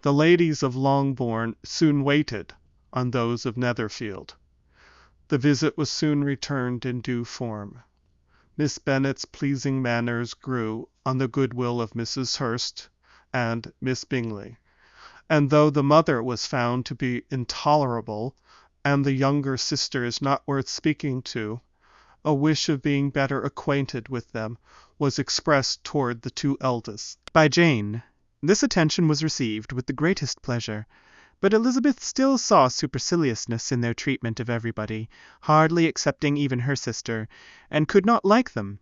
The ladies of Longbourn soon waited on those of Netherfield. The visit was soon returned in due form. Miss Bennet's pleasing manners grew on the goodwill of Mrs. Hurst and Miss Bingley, and though the mother was found to be intolerable, and the younger sisters not worth speaking to, a wish of being better acquainted with them was expressed toward the two eldest by Jane. This attention was received with the greatest pleasure, but Elizabeth still saw superciliousness in their treatment of everybody, hardly excepting even her sister, and could not like them,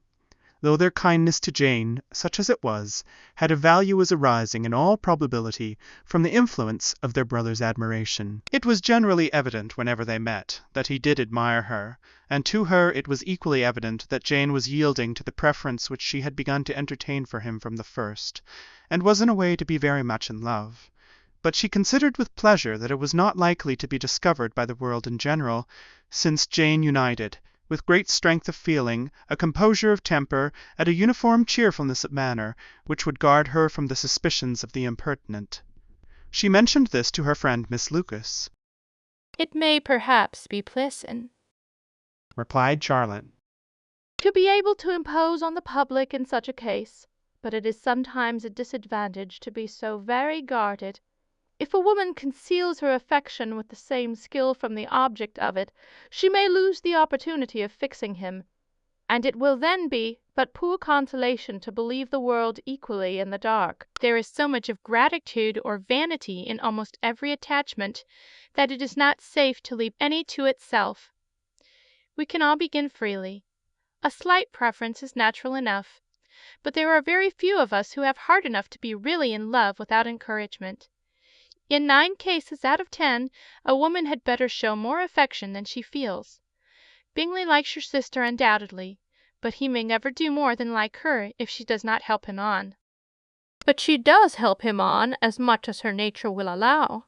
though their kindness to Jane, such as it was, had a value as arising, in all probability, from the influence of their brother's admiration. It was generally evident, whenever they met, that he did admire her, and to her it was equally evident that Jane was yielding to the preference which she had begun to entertain for him from the first, and was in a way to be very much in love. But she considered with pleasure that it was not likely to be discovered by the world in general, since Jane united, with great strength of feeling, a composure of temper, and a uniform cheerfulness of manner, which would guard her from the suspicions of the impertinent. She mentioned this to her friend Miss Lucas. "It may perhaps be pleasant," replied Charlotte, "to be able to impose on the public in such a case, but it is sometimes a disadvantage to be so very guarded. If a woman conceals her affection with the same skill from the object of it, she may lose the opportunity of fixing him, and it will then be but poor consolation to believe the world equally in the dark. There is so much of gratitude or vanity in almost every attachment, that it is not safe to leave any to itself. We can all begin freely. A slight preference is natural enough, but there are very few of us who have heart enough to be really in love without encouragement. In 9 cases out of 10, a woman had better show more affection than she feels. Bingley likes your sister undoubtedly, but he may never do more than like her if she does not help him on." "But she does help him on as much as her nature will allow.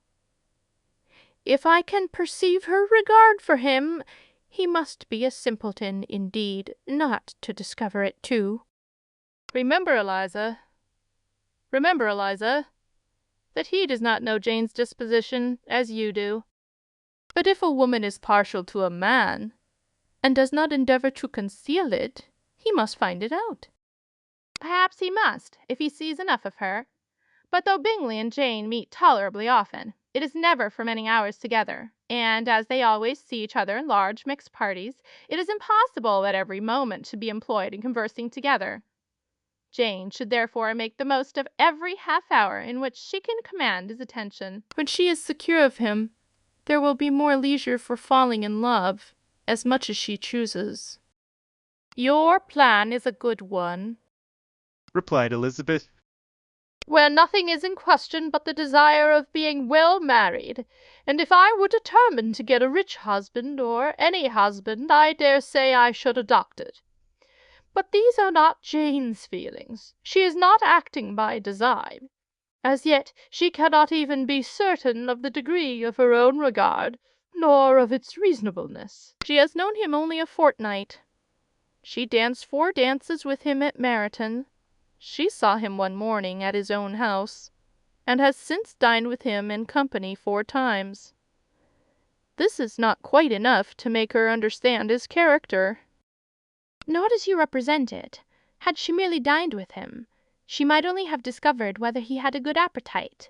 If I can perceive her regard for him, he must be a simpleton indeed not to discover it too." Remember, Eliza, that he does not know Jane's disposition as you do. But if a woman is partial to a man, and does not endeavour to conceal it, he must find it out." "Perhaps he must, if he sees enough of her. But though Bingley and Jane meet tolerably often, it is never for many hours together, and as they always see each other in large mixed parties, it is impossible that every moment should be employed in conversing together. Jane should therefore make the most of every half-hour in which she can command his attention. When she is secure of him, there will be more leisure for falling in love, as much as she chooses." "Your plan is a good one," replied Elizabeth, "where nothing is in question but the desire of being well married, and if I were determined to get a rich husband, or any husband, I dare say I should adopt it. But these are not Jane's feelings. She is not acting by design. As yet she cannot even be certain of the degree of her own regard, nor of its reasonableness. She has known him only a fortnight. She danced 4 dances with him at Meryton. She saw him one morning at his own house, and has since dined with him in company 4 times. This is not quite enough to make her understand his character." "Not as you represent it. Had she merely dined with him, she might only have discovered whether he had a good appetite.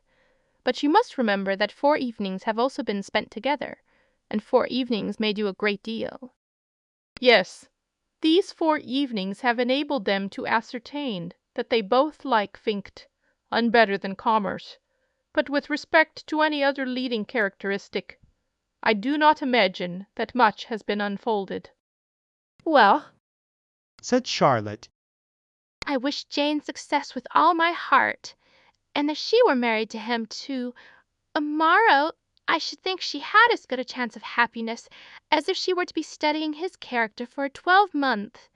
But you must remember that 4 evenings have also been spent together, and 4 evenings may do a great deal." "Yes, these 4 evenings have enabled them to ascertain that they both like Finct, and better than commerce. But with respect to any other leading characteristic, I do not imagine that much has been unfolded." "Well," said Charlotte, "I wish Jane success with all my heart, and if she were married to him to—morrow, I should think she had as good a chance of happiness as if she were to be studying his character for a 12-month.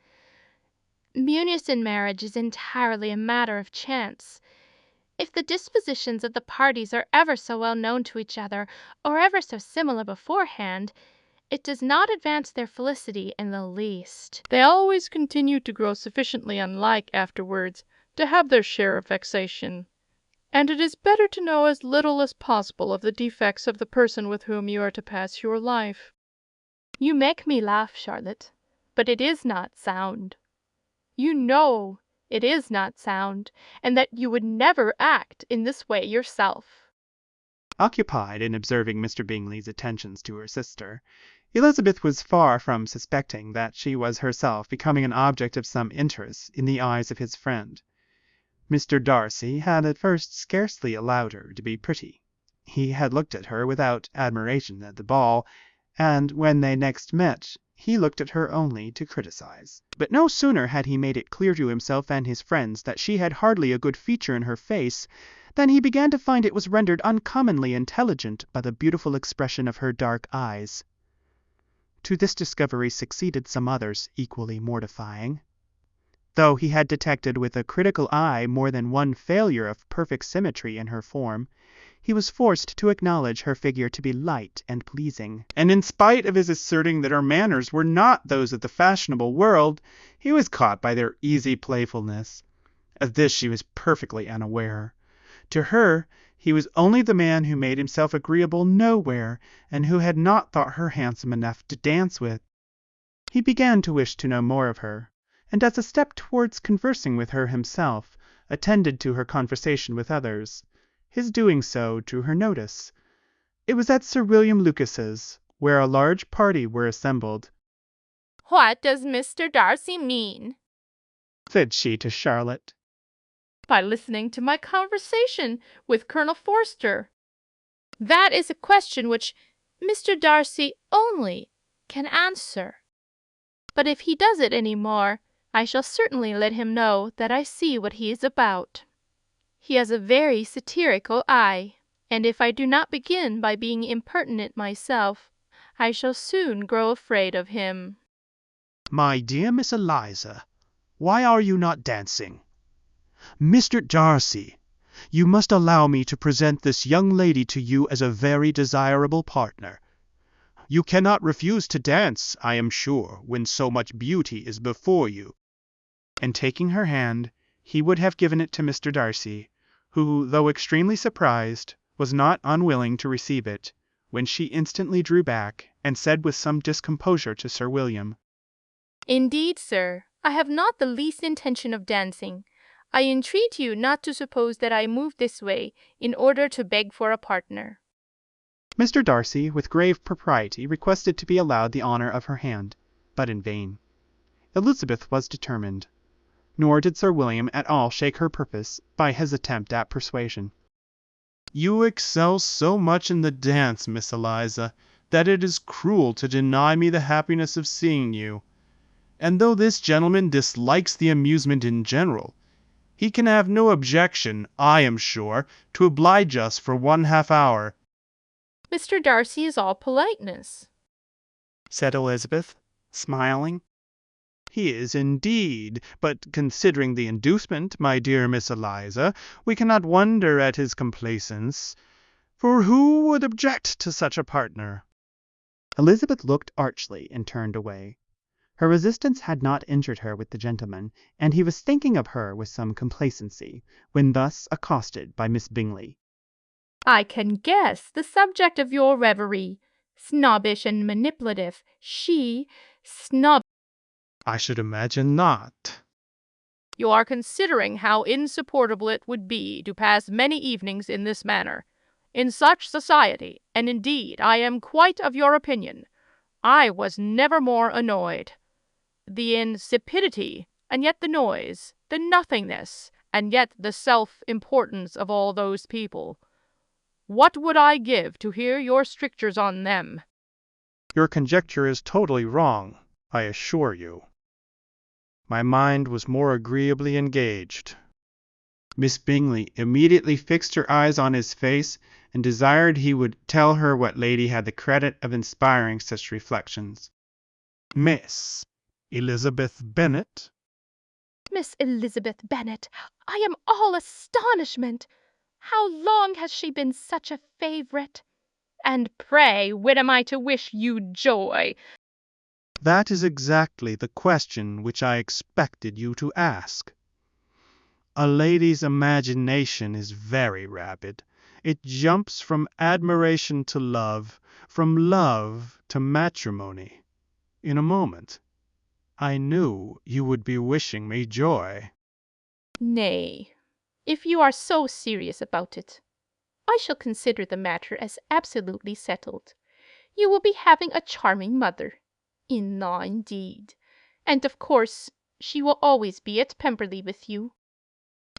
Municipal marriage is entirely a matter of chance. If the dispositions of the parties are ever so well known to each other, or ever so similar beforehand, it does not advance their felicity in the least. They always continue to grow sufficiently unlike afterwards to have their share of vexation, and it is better to know as little as possible of the defects of the person with whom you are to pass your life. You make me laugh, Charlotte, but it is not sound. You know it is not sound, and that you would never act in this way yourself. Occupied in observing Mr. Bingley's attentions to her sister, Elizabeth was far from suspecting that she was herself becoming an object of some interest in the eyes of his friend. Mr. Darcy had at first scarcely allowed her to be pretty. He had looked at her without admiration at the ball, and when they next met, he looked at her only to criticize. But no sooner had he made it clear to himself and his friends that she had hardly a good feature in her face, than he began to find it was rendered uncommonly intelligent by the beautiful expression of her dark eyes. To this discovery succeeded some others equally mortifying. Though he had detected with a critical eye more than one failure of perfect symmetry in her form, he was forced to acknowledge her figure to be light and pleasing, and in spite of his asserting that her manners were not those of the fashionable world, he was caught by their easy playfulness. Of this she was perfectly unaware. To her, he was only the man who made himself agreeable nowhere, and who had not thought her handsome enough to dance with. He began to wish to know more of her, and as a step towards conversing with her himself, attended to her conversation with others. His doing so drew her notice. It was at Sir William Lucas's, where a large party were assembled. "What does Mr. Darcy mean?" said she to Charlotte. "By listening to my conversation with Colonel Forster. That is a question which Mr. Darcy only can answer. But if he does it any more, I shall certainly let him know that I see what he is about. He has a very satirical eye, and if I do not begin by being impertinent myself, I shall soon grow afraid of him." My dear Miss Eliza, why are you not dancing? Mr. Darcy, you must allow me to present this young lady to you as a very desirable partner. You cannot refuse to dance, I am sure, when so much beauty is before you. And taking her hand, he would have given it to Mr. Darcy, who, though extremely surprised, was not unwilling to receive it, when she instantly drew back, and said with some discomposure to Sir William, "Indeed, sir, I have not the least intention of dancing. I entreat you not to suppose that I move this way in order to beg for a partner." Mr. Darcy, with grave propriety, requested to be allowed the honour of her hand, but in vain. Elizabeth was determined. Nor did Sir William at all shake her purpose by his attempt at persuasion. You excel so much in the dance, Miss Eliza, that it is cruel to deny me the happiness of seeing you. And though this gentleman dislikes the amusement in general, he can have no objection, I am sure, to oblige us for 1/2 hour. "Mr. Darcy is all politeness," said Elizabeth, smiling. He is indeed, but considering the inducement, my dear Miss Eliza, we cannot wonder at his complaisance, for who would object to such a partner? Elizabeth looked archly and turned away. Her resistance had not injured her with the gentleman, and he was thinking of her with some complacency, when thus accosted by Miss Bingley. "I can guess the subject of your reverie. Snobbish and manipulative. She, snob. I should imagine not. You are considering how insupportable it would be to pass many evenings in this manner, in such society, and indeed I am quite of your opinion. I was never more annoyed. The insipidity, and yet the noise, the nothingness, and yet the self-importance of all those people. What would I give to hear your strictures on them?" Your conjecture is totally wrong, I assure you. My mind was more agreeably engaged. Miss Bingley immediately fixed her eyes on his face, and desired he would tell her what lady had the credit of inspiring such reflections. Miss Elizabeth Bennet? "Miss Elizabeth Bennet! I am all astonishment. How long has she been such a favourite? And pray, when am I to wish you joy?" That is exactly the question which I expected you to ask. A lady's imagination is very rapid. It jumps from admiration to love, from love to matrimony, in a moment. I knew you would be wishing me joy. Nay, if you are so serious about it, I shall consider the matter as absolutely settled. You will be having a charming mother-in-law indeed, and of course she will always be at Pemberley with you.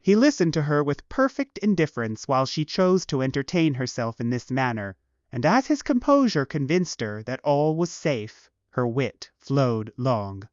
He listened to her with perfect indifference while she chose to entertain herself in this manner, and as his composure convinced her that all was safe, her wit flowed long.